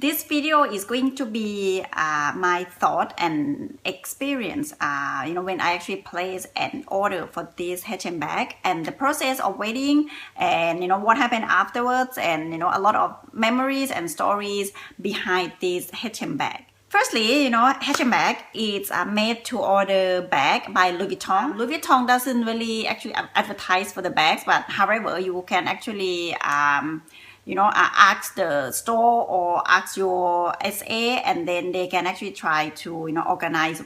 This video is going to be my thought and experience, when I actually place an order for this H&M bag and the process of waiting and, what happened afterwards and, a lot of memories and stories behind this H&M bag. Firstly, H&M bag is made to order bag by Louis Vuitton. Louis Vuitton doesn't really actually advertise for the bags, but however, you can actually ask the store or ask your SA, and then they can actually try to organize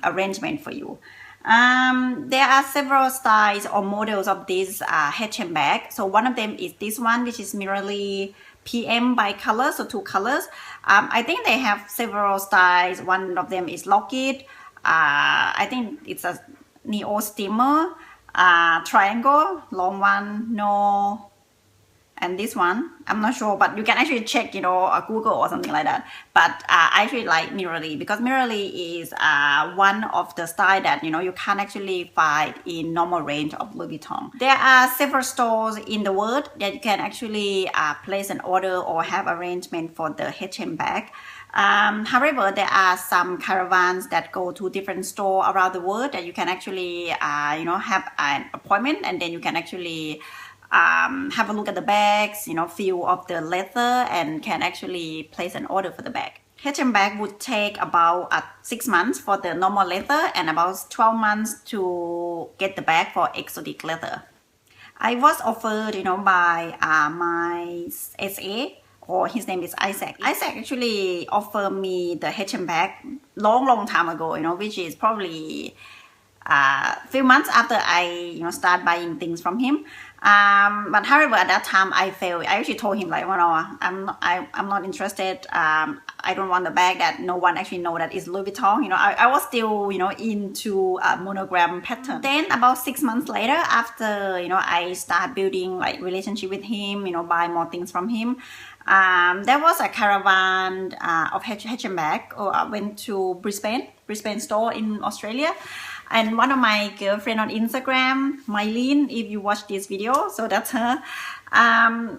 arrangement for you. There are several styles or models of this H&M bag. So one of them is this one, which is Mylene PM by color, so 2 colors. I think they have several styles. One of them is Locket. I think it's a neo steamer, triangle, long one, no. And this one, I'm not sure, but you can actually check, Google or something like that. But I actually like Mylene because Mylene is one of the style that, you can't actually find in normal range of Louis Vuitton. There are several stores in the world that you can actually place an order or have arrangement for the H&M bag. However, there are some caravans that go to different stores around the world that you can actually, have an appointment, and then you can actually have a look at the bags, feel of the leather, and can actually place an order for the bag. H&M bag would take about 6 months for the normal leather and about 12 months to get the bag for exotic leather. I was offered, by my SA, or his name is Isaac. Isaac actually offered me the H&M bag long time ago, which is probably a few months after I start buying things from him. But however, at that time I failed. I actually told him like, I'm not interested. I don't want the bag that no one actually know that is Louis Vuitton. I was still into a monogram pattern. Then about 6 months later, after I start building like relationship with him, buy more things from him. There was a caravan of H&M bag. I went to Brisbane store in Australia. And one of my girlfriend on Instagram, Mylene, if you watch this video, so that's her. I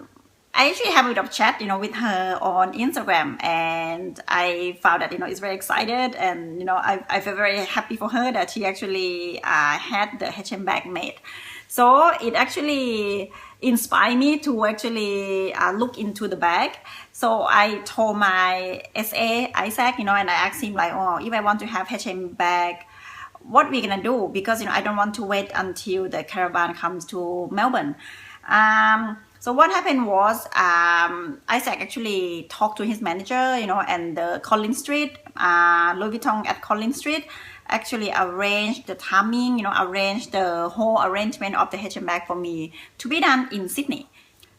actually have a bit of chat, with her on Instagram, and I found that, it's very excited, and, I feel very happy for her that she actually had the H&M bag made. So it actually inspired me to actually look into the bag. So I told my SA, Isaac, and I asked him like, if I want to have H&M bag, what we're gonna do, because I don't want to wait until the caravan comes to Melbourne. So what happened was Isaac actually talked to his manager, and the Collins Street, Louis Vuitton at Collins Street, actually arranged the timing, arranged the whole arrangement of the H&M bag for me to be done in Sydney.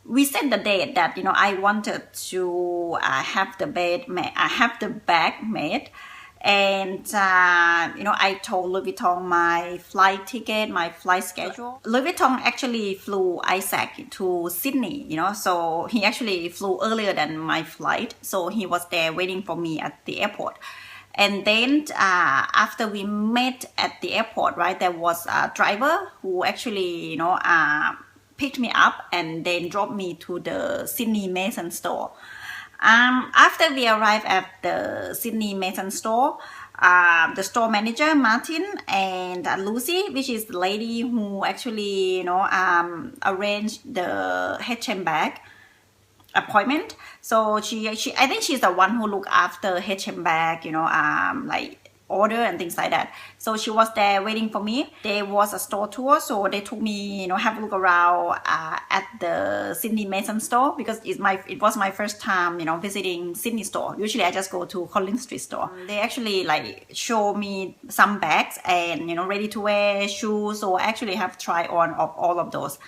We set the date that I wanted to have the bag made. And, I told Louis Vuitton my flight ticket, my flight schedule. Louis Vuitton actually flew Isaac to Sydney, so he actually flew earlier than my flight. So he was there waiting for me at the airport. And then after we met at the airport, right, there was a driver who actually, picked me up and then dropped me to the Sydney Mason store. After we arrived at the Sydney Mason store, the store manager Martin and Lucy, which is the lady who actually arranged the H&M bag appointment. So she I think she's the one who looked after H&M bag, like order and things like that. So she was there waiting for me. There was a store tour, so they took me, have a look around at the Sydney Mason store, because it was my first time, visiting Sydney store. Usually I just go to Collins Street store. They actually like show me some bags and ready to wear shoes. So I actually have try on of all of those.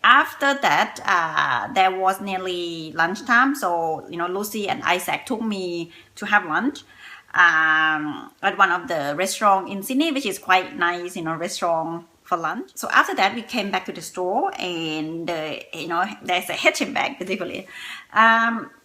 After that, there was nearly lunchtime. So Lucy and Isaac took me to have lunch at one of the restaurants in Sydney, which is quite nice, restaurant for lunch. So after that, we came back to the store, and there's a H&M bag particularly.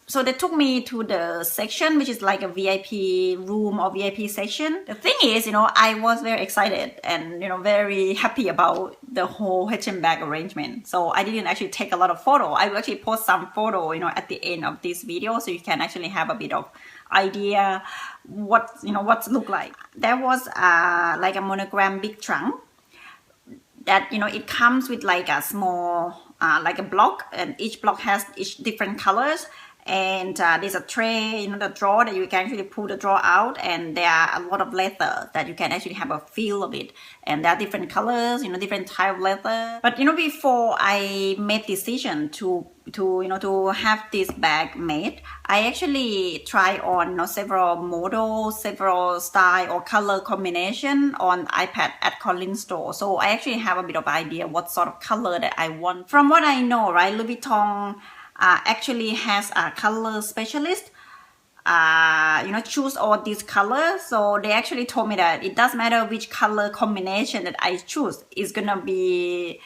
So they took me to the section, which is like a VIP room or VIP section. The thing is, I was very excited and, very happy about the whole H&M bag arrangement. So I didn't actually take a lot of photo. I will actually post some photo, at the end of this video, so you can actually have a bit of idea what's look like. There was like a monogram big trunk that, it comes with like a small, like a block, and each block has each different colors. And there's a tray, the drawer that you can actually pull the drawer out, and there are a lot of leather that you can actually have a feel of it. And there are different colors, different type of leather. But before I made decision to have this bag made, I actually try on several models, several style or color combination on iPad at Collins store. So I actually have a bit of idea what sort of color that I want. From what I know, right, Louis Vuitton actually has a color specialist, choose all these colors. So they actually told me that it doesn't matter which color combination that I choose, it's gonna be,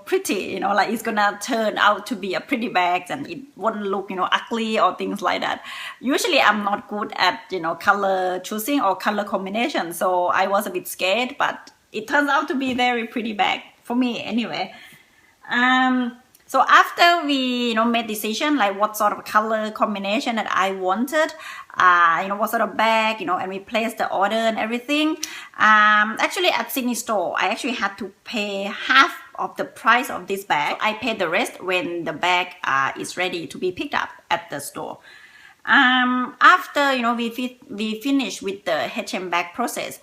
pretty, like it's gonna turn out to be a pretty bag, and it won't look, ugly or things like that. Usually I'm not good at, color choosing or color combination. So I was a bit scared, but it turns out to be very pretty bag for me anyway. So after we, made decision like what sort of color combination that I wanted, what sort of bag, and we placed the order and everything. Actually at Sydney store, I actually had to pay half of the price of this bag. So I paid the rest when the bag is ready to be picked up at the store. After, we finished with the H&M bag process,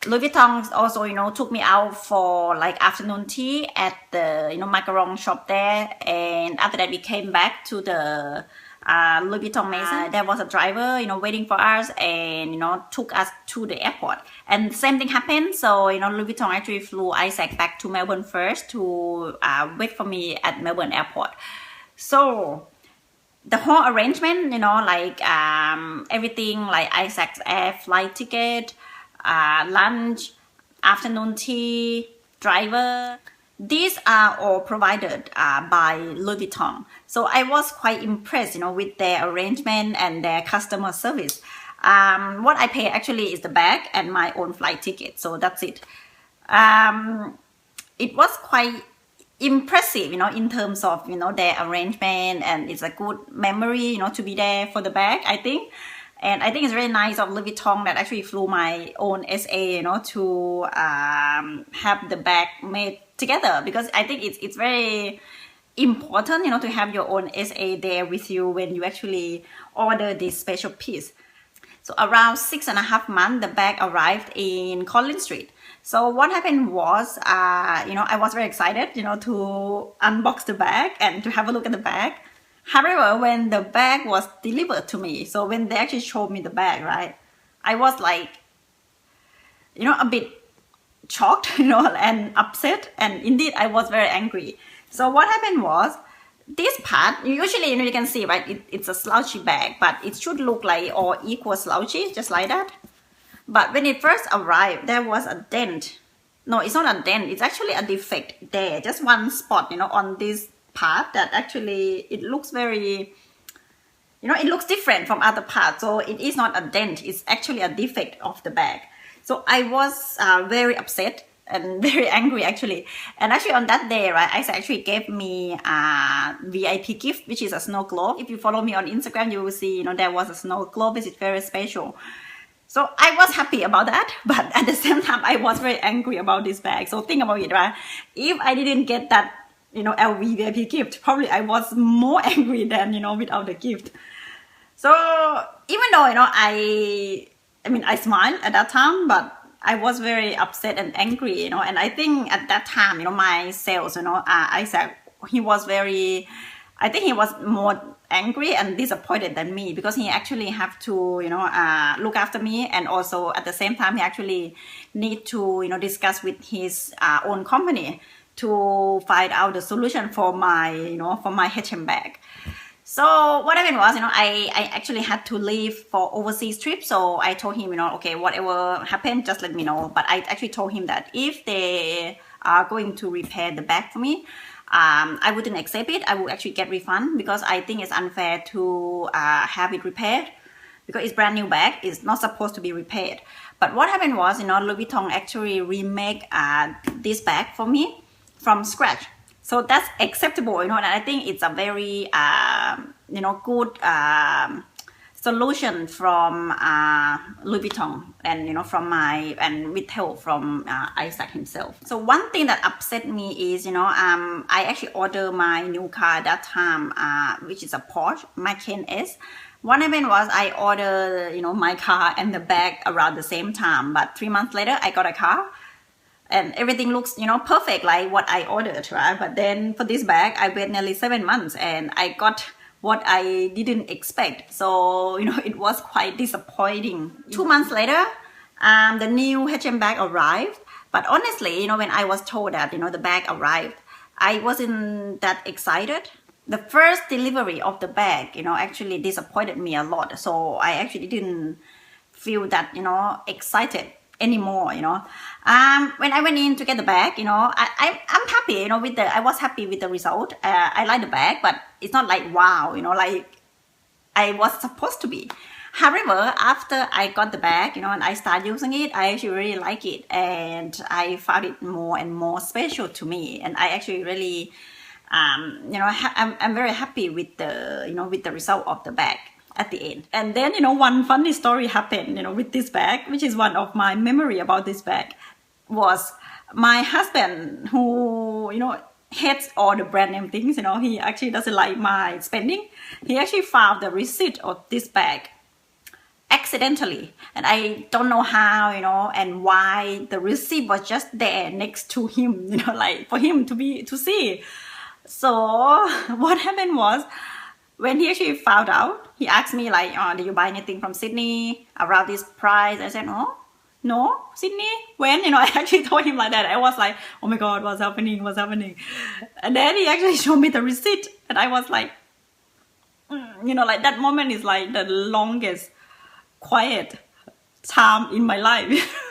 Louis Vuitton also, took me out for like afternoon tea at the, macaron shop there. And after that, we came back to the Louis Vuitton Maison. There was a driver, waiting for us and, took us to the airport. And the same thing happened. So, Louis Vuitton actually flew Isaac back to Melbourne first to wait for me at Melbourne airport. So the whole arrangement, like everything, like Isaac's air flight ticket, lunch, afternoon tea, driver, these are all provided by Louis Vuitton. So I was quite impressed, with their arrangement and their customer service. What I pay actually is the bag and my own flight ticket. So that's it. It was quite impressive, in terms of, their arrangement, and it's a good memory, to be there for the bag, I think. And I think it's very nice of Louis Vuitton that actually flew my own SA, to have the bag made together, because I think it's very important, to have your own SA there with you when you actually order this special piece. So around 6.5 months, the bag arrived in Collins Street. So what happened was, I was very excited, to unbox the bag and to have a look at the bag. However, when the bag was delivered to me, so when they actually showed me the bag, right, I was like, a bit shocked, and upset. And indeed, I was very angry. So what happened was, this part, usually, you can see, right, it's a slouchy bag, but it should look like all equal slouchy, just like that. But when it first arrived, there was a dent. No, it's not a dent. It's actually a defect there. Just one spot, on this part that actually it looks very, it looks different from other parts. So it is not a dent, it's actually a defect of the bag. So I was very upset and very angry actually. And actually on that day, right, Isaac actually gave me a VIP gift, which is a snow globe. If you follow me on Instagram, you will see, there was a snow globe, which is very special. So I was happy about that, but at the same time, I was very angry about this bag. So think about it, right? If I didn't get that, LV VIP gift, probably I was more angry than, without the gift. So even though, I smiled at that time, but I was very upset and angry, and I think at that time, my sales, Isaac, he was more angry and disappointed than me, because he actually have to, look after me, and also at the same time, he actually need to, discuss with his own company to find out the solution for my, for my H&M bag. So what happened was, I actually had to leave for overseas trip. So I told him, okay, whatever happened, just let me know. But I actually told him that if they are going to repair the bag for me, I wouldn't accept it. I would actually get refund because I think it's unfair to have it repaired, because it's brand new bag. It's not supposed to be repaired. But what happened was, Louis Vuitton actually remake this bag for me from scratch. So that's acceptable, and I think it's a very, good solution from Louis Vuitton, and from and with help from Isaac himself. So one thing that upset me is, I actually ordered my new car at that time, which is a Porsche Macan S. What happened was I ordered, my car and the bag around the same time, but 3 months later I got a car. And everything looks, perfect like what I ordered, right? But then for this bag, I waited nearly 7 months and I got what I didn't expect. So, it was quite disappointing. 2 months later, the new H&M bag arrived. But honestly, when I was told that, the bag arrived, I wasn't that excited. The first delivery of the bag, actually disappointed me a lot. So I actually didn't feel that, excited anymore. When I went in to get the bag, I'm happy, I was happy with the result. I like the bag, but it's not like wow, like I was supposed to be. However, after I got the bag, and I started using it, I actually really like it, and I found it more and more special to me, and I actually really, I'm very happy with the, with the result of the bag at the end. And then, one funny story happened, with this bag, which is one of my memory about this bag, was my husband, who, hates all the brand name things, he actually doesn't like my spending. He actually found the receipt of this bag accidentally, and I don't know how, and why the receipt was just there next to him, like for him to see. So what happened was, when he actually found out, he asked me like, did you buy anything from Sydney around this price? I said, no, Sydney? When? I actually told him like that. I was like, oh my God, what's happening? And then he actually showed me the receipt, and I was like, like that moment is like the longest quiet time in my life.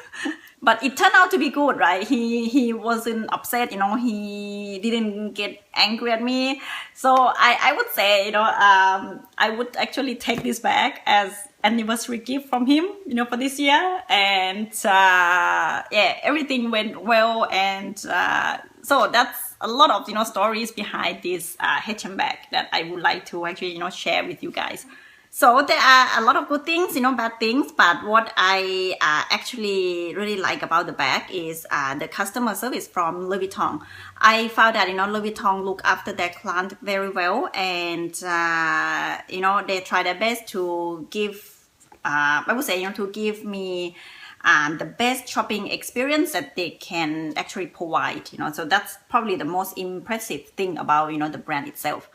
But it turned out to be good, right? He wasn't upset, he didn't get angry at me. So I would say, I would actually take this bag as anniversary gift from him, for this year. And yeah, everything went well. And so that's a lot of, stories behind this H&M bag that I would like to actually, share with you guys. So there are a lot of good things, bad things, but what I actually really like about the bag is the customer service from Louis Vuitton. I found that, Louis Vuitton look after their client very well, and, they try their best to give, I would say, to give me the best shopping experience that they can actually provide, so that's probably the most impressive thing about, the brand itself.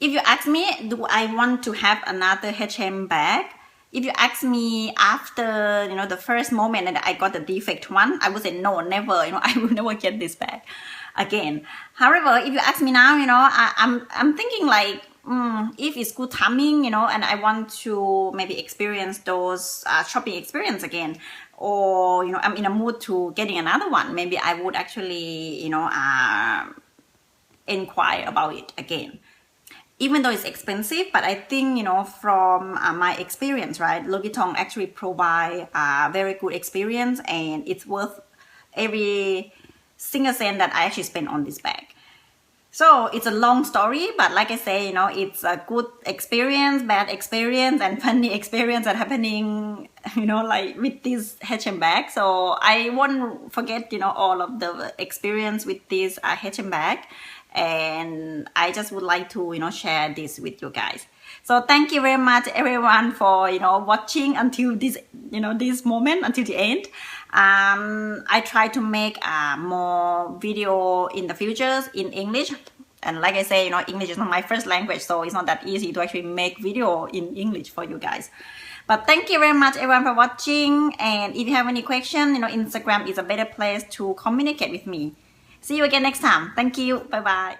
If you ask me, do I want to have another H&M bag? If you ask me after, the first moment that I got the defect one, I would say no, never, I will never get this bag again. However, if you ask me now, I'm thinking like, if it's good timing, and I want to maybe experience those shopping experience again, or, I'm in a mood to getting another one, maybe I would actually, inquire about it again. Even though it's expensive, but I think, from my experience, right, Louis Vuitton actually provide a very good experience, and it's worth every single cent that I actually spend on this bag. So it's a long story, but like I say, it's a good experience, bad experience, and funny experience that happening, like with this H&M bag. So I won't forget, all of the experience with this H&M bag. And I just would like to, share this with you guys. So thank you very much, everyone, for, watching until this, this moment, until the end. I try to make more video in the future in English. And like I say, English is not my first language, so it's not that easy to actually make video in English for you guys. But thank you very much, everyone, for watching. And if you have any question, Instagram is a better place to communicate with me. See you again next time. Thank you. Bye-bye.